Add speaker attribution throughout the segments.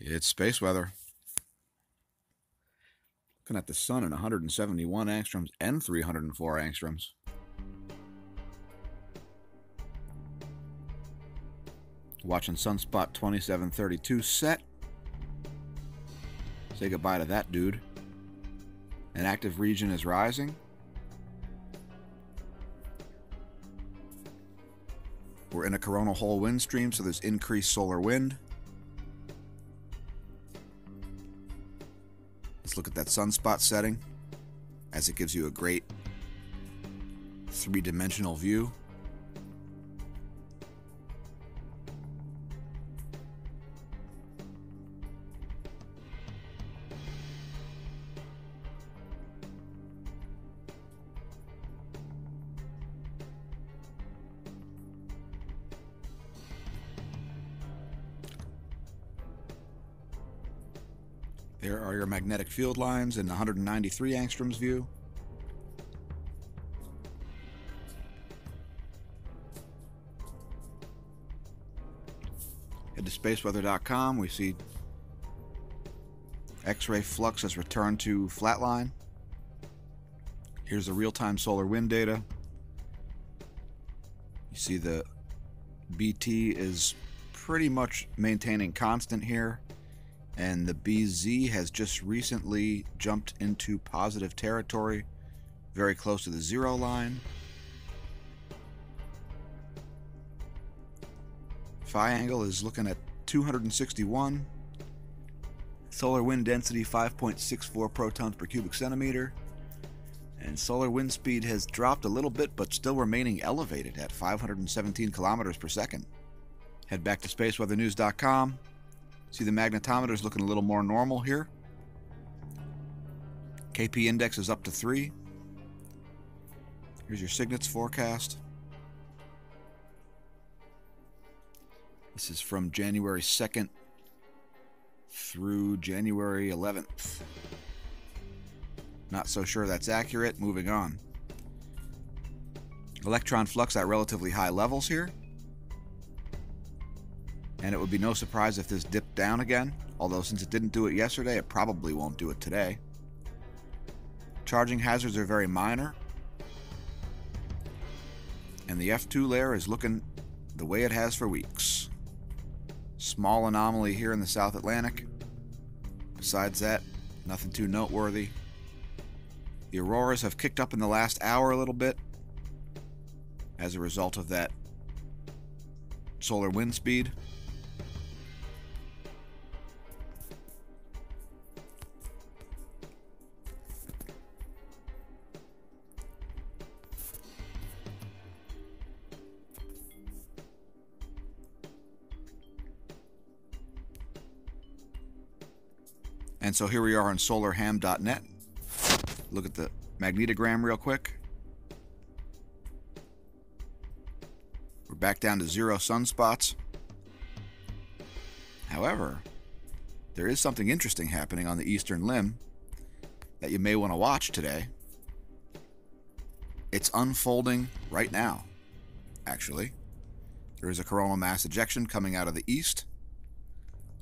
Speaker 1: It's space weather. Looking at the sun in 171 angstroms and 304 angstroms. Watching Sunspot 2732 set. Say goodbye to that dude. An active region is rising. We're in a coronal hole wind stream, so there's increased solar wind. Let's look at that sunspot setting, as it gives you a great three-dimensional view. There are your magnetic field lines in the 193 angstroms view. Head to spaceweather.com. We see X-ray flux has returned to flatline. Here's the real-time solar wind data. You see the BT is pretty much maintaining constant here. And the BZ has just recently jumped into positive territory, very close to the zero line. Phi angle is looking at 261. Solar wind density 5.64 protons per cubic centimeter. And solar wind speed has dropped a little bit, but still remaining elevated at 517 kilometers per second. Head back to spaceweathernews.com. See the magnetometer is looking a little more normal here. KP index is up to 3. Here's your Cygnets forecast. This is from January 2nd through January 11th. Not so sure that's accurate. Moving on. Electron flux at relatively high levels here. And it would be no surprise if this dipped down again, although since it didn't do it yesterday, it probably won't do it today. Charging hazards are very minor. And the F2 layer is looking the way it has for weeks. Small anomaly here in the South Atlantic. Besides that, nothing too noteworthy. The auroras have kicked up in the last hour a little bit as a result of that solar wind speed. And so here we are on solarham.net. Look at the magnetogram real quick. We're back down to 0 sunspots. However, there is something interesting happening on the eastern limb that you may want to watch today. It's unfolding right now, actually. There is a coronal mass ejection coming out of the east.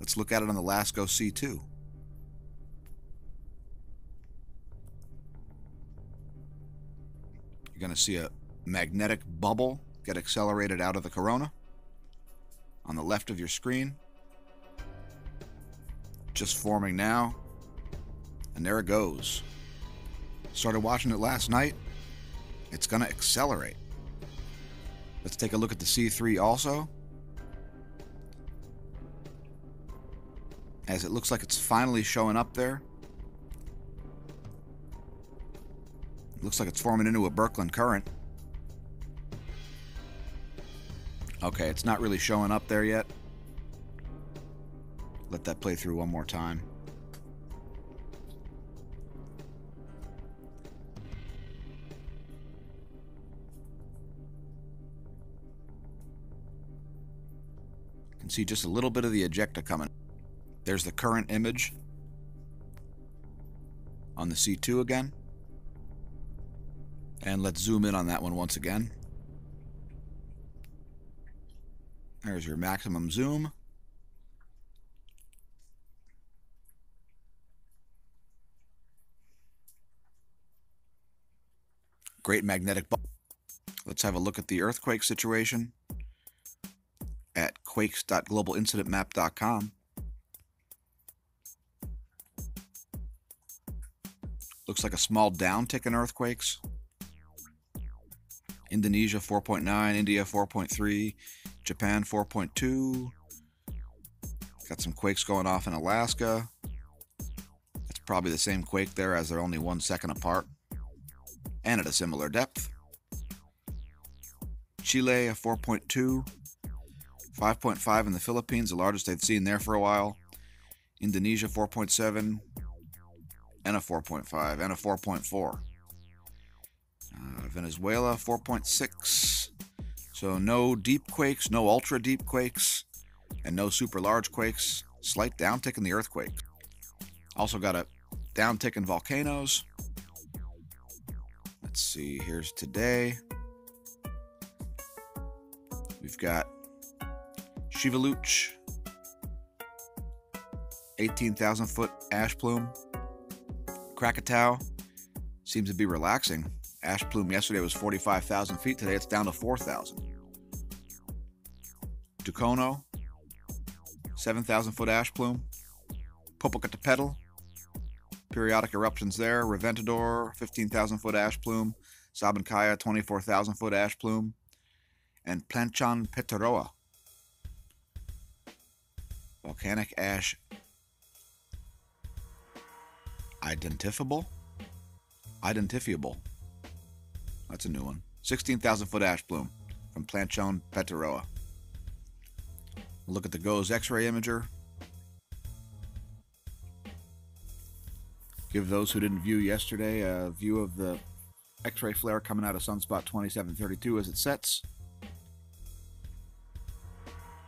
Speaker 1: Let's look at it on the LASCO C2. You're going to see a magnetic bubble get accelerated out of the corona on the left of your screen. Just forming now. And there it goes. Started watching it last night. It's going to accelerate. Let's take a look at the C3 also. As it looks like it's finally showing up there. Looks like it's forming into a Birkeland current. Okay, it's not really showing up there yet. Let that play through one more time. You can see just a little bit of the ejecta coming. There's the current image on the C2 again. And let's zoom in on that one once again. There's your maximum zoom. Great magnetic bubble. Let's have a look at the earthquake situation at quakes.globalincidentmap.com. Looks like a small downtick in earthquakes. Indonesia 4.9, India 4.3, Japan 4.2. Got some quakes going off in Alaska. It's probably the same quake there, as they're only 1 second apart and at a similar depth. Chile a 4.2, 5.5 in the Philippines, the largest they've seen there for a while. Indonesia 4.7 and a 4.5 and a 4.4. Venezuela 4.6. So no deep quakes, no ultra deep quakes, and no super large quakes. Slight downtick in the earthquake. Also got a downtick in volcanoes. Let's see, here's today. We've got Shivaluch, 18,000 foot ash plume. Krakatoa seems to be relaxing. Ash plume yesterday was 45,000 feet. Today it's down to 4,000. Tucono, 7,000 foot ash plume. Popocatépetl, periodic eruptions there. Reventador, 15,000 foot ash plume. Sabancaya, 24,000 foot ash plume. And Planchon Petaroa, volcanic ash identifiable. That's a new one. 16,000 foot ash plume from Planchon Petaroa. Look at the GOES X-ray imager. Give those who didn't view yesterday a view of the X-ray flare coming out of Sunspot 2732 as it sets.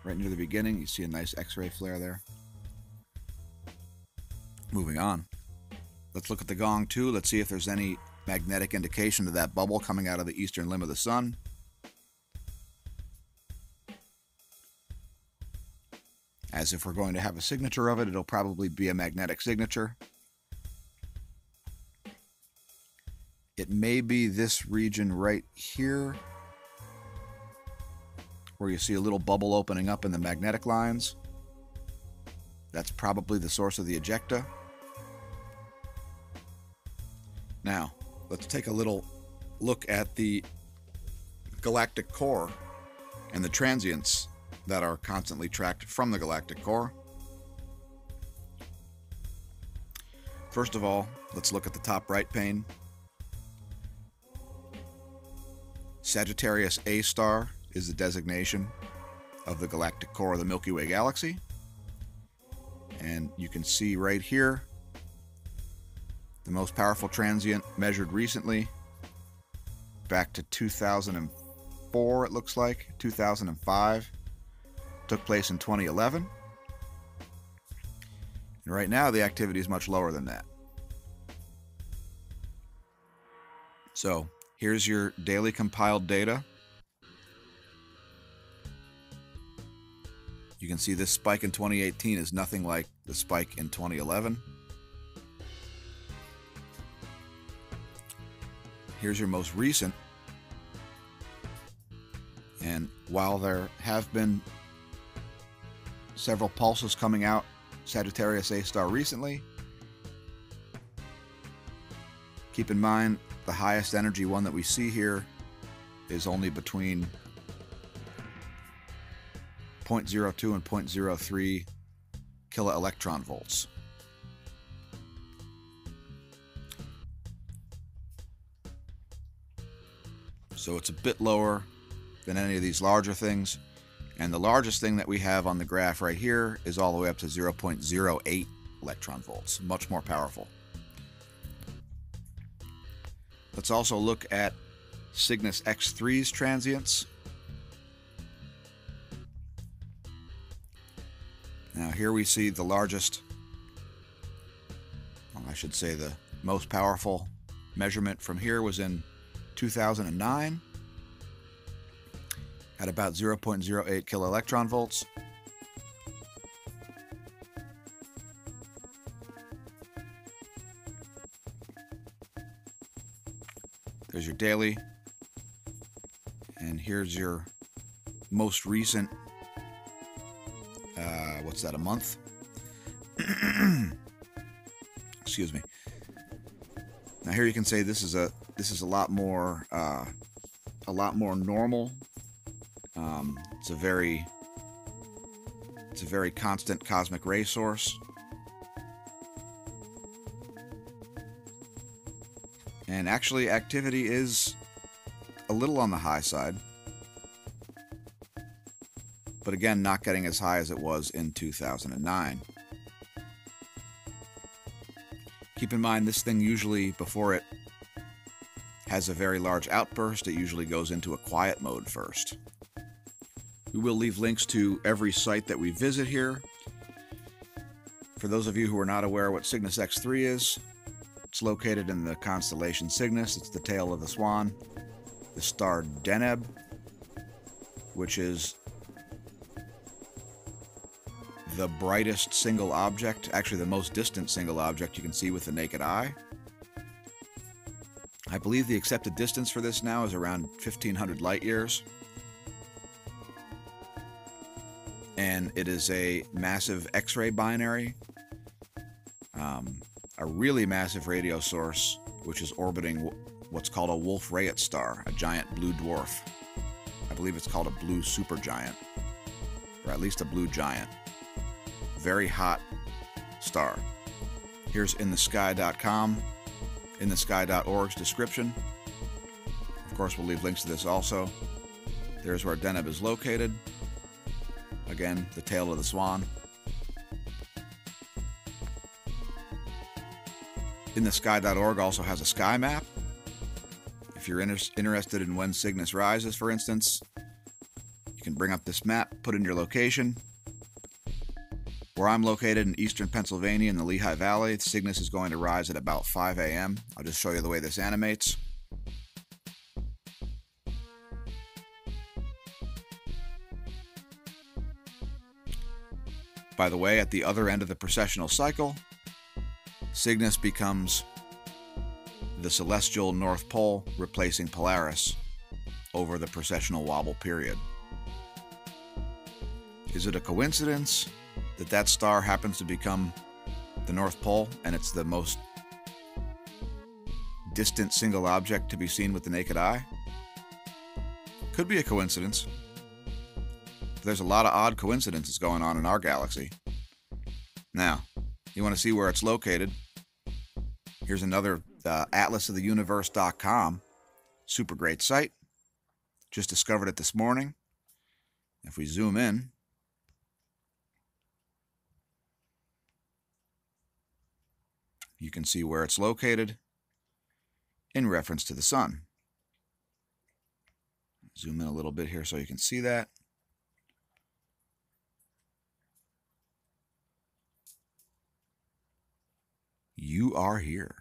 Speaker 1: Right near the beginning, you see a nice X-ray flare there. Moving on. Let's look at the Gong 2. Let's see if there's any magnetic indication of that bubble coming out of the eastern limb of the sun. As if we're going to have a signature of it, it'll probably be a magnetic signature. It may be this region right here, where you see a little bubble opening up in the magnetic lines. That's probably the source of the ejecta. Now, let's take a little look at the galactic core and the transients that are constantly tracked from the galactic core. First of all, let's look at the top right pane. Sagittarius A star is the designation of the galactic core of the Milky Way galaxy. And you can see right here the most powerful transient measured recently, back to 2004 it looks like, 2005, took place in 2011. And right now the activity is much lower than that. So here's your daily compiled data. You can see this spike in 2018 is nothing like the spike in 2011. Here's your most recent. And while there have been several pulses coming out Sagittarius A star recently, keep in mind the highest energy one that we see here is only between 0.02 and 0.03 kiloelectron volts. So it's a bit lower than any of these larger things. And the largest thing that we have on the graph right here is all the way up to 0.08 electron volts, much more powerful. Let's also look at Cygnus X3's transients. Now here we see the largest, well, I should say the most powerful measurement from here was in 2009 at about 0.08 kiloelectron volts. There's your daily. And here's your most recent, what's that, a month? Excuse me. Now here you can say this is a lot more normal. It's a very constant cosmic ray source. And actually activity is a little on the high side. But again, not getting as high as it was in 2009. Keep in mind, this thing usually, before it has a very large outburst, it usually goes into a quiet mode first. We will leave links to every site that we visit here. For those of you who are not aware what Cygnus X3 is, it's located in the constellation Cygnus. It's the tail of the swan. The star Deneb, which is the brightest single object, actually the most distant single object you can see with the naked eye. I believe the accepted distance for this now is around 1,500 light years. And it is a massive X-ray binary, a really massive radio source, which is orbiting what's called a Wolf-Rayet star, a giant blue dwarf. I believe it's called a blue supergiant, or at least a blue giant. Very hot star. Here's inthesky.com, inthesky.org's description. Of course, we'll leave links to this also. There's where Deneb is located. Again, the tail of the swan. Inthesky.org also has a sky map. If you're interested in when Cygnus rises, for instance, you can bring up this map, put in your location. Where I'm located in eastern Pennsylvania in the Lehigh Valley, Cygnus is going to rise at about 5 a.m. I'll just show you the way this animates. By the way, at the other end of the precessional cycle, Cygnus becomes the celestial North Pole, replacing Polaris over the precessional wobble period. Is it a coincidence that star happens to become the North Pole and it's the most distant single object to be seen with the naked eye? Could be a coincidence. There's a lot of odd coincidences going on in our galaxy. Now, you want to see where it's located? Here's another atlasoftheuniverse.com. Super great site. Just discovered it this morning. If we zoom in, you can see where it's located in reference to the sun. Zoom in a little bit here so you can see that. You are here.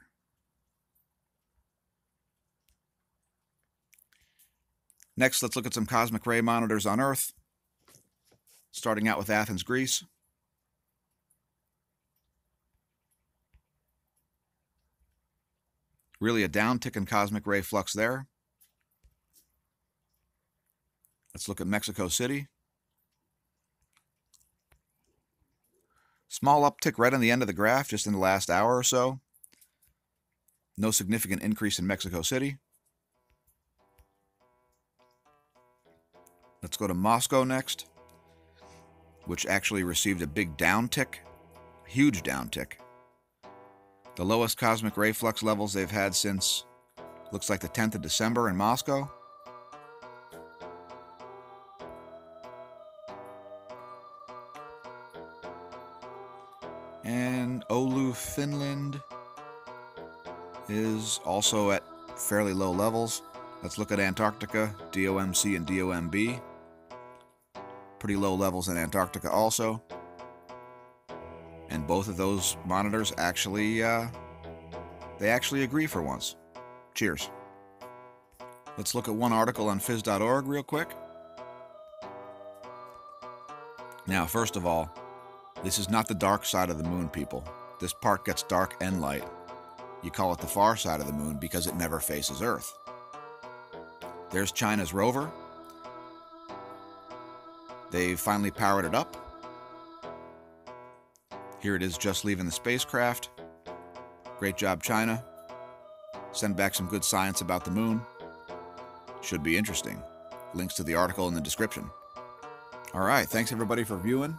Speaker 1: Next, let's look at some cosmic ray monitors on Earth, starting out with Athens, Greece. Really a downtick in cosmic ray flux there. Let's look at Mexico City. Small uptick right on the end of the graph, just in the last hour or so. No significant increase in Mexico City. Let's go to Moscow next, which actually received a big downtick, huge downtick. The lowest cosmic ray flux levels they've had since, looks like the 10th of December in Moscow. And Oulu, Finland is also at fairly low levels. Let's look at Antarctica, DOMC and DOMB. Pretty low levels in Antarctica also. And both of those monitors actually, they actually agree for once. Cheers. Let's look at one article on phys.org real quick. Now, first of all, this is not the dark side of the moon, people. This part gets dark and light. You call it the far side of the moon because it never faces Earth. There's China's rover. They've finally powered it up. Here it is just leaving the spacecraft. Great job, China. Send back some good science about the moon. Should be interesting. Links to the article in the description. All right, thanks everybody for viewing.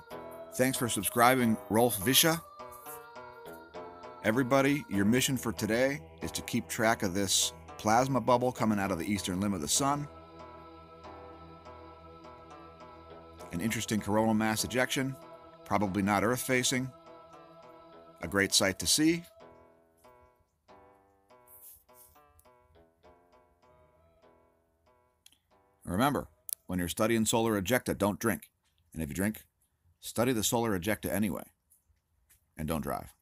Speaker 1: Thanks for subscribing, Rolf Vischa. Everybody, your mission for today is to keep track of this plasma bubble coming out of the eastern limb of the sun. An interesting coronal mass ejection, probably not Earth-facing. A great sight to see. Remember, when you're studying solar ejecta, don't drink. And if you drink, study the solar ejecta anyway. And don't drive.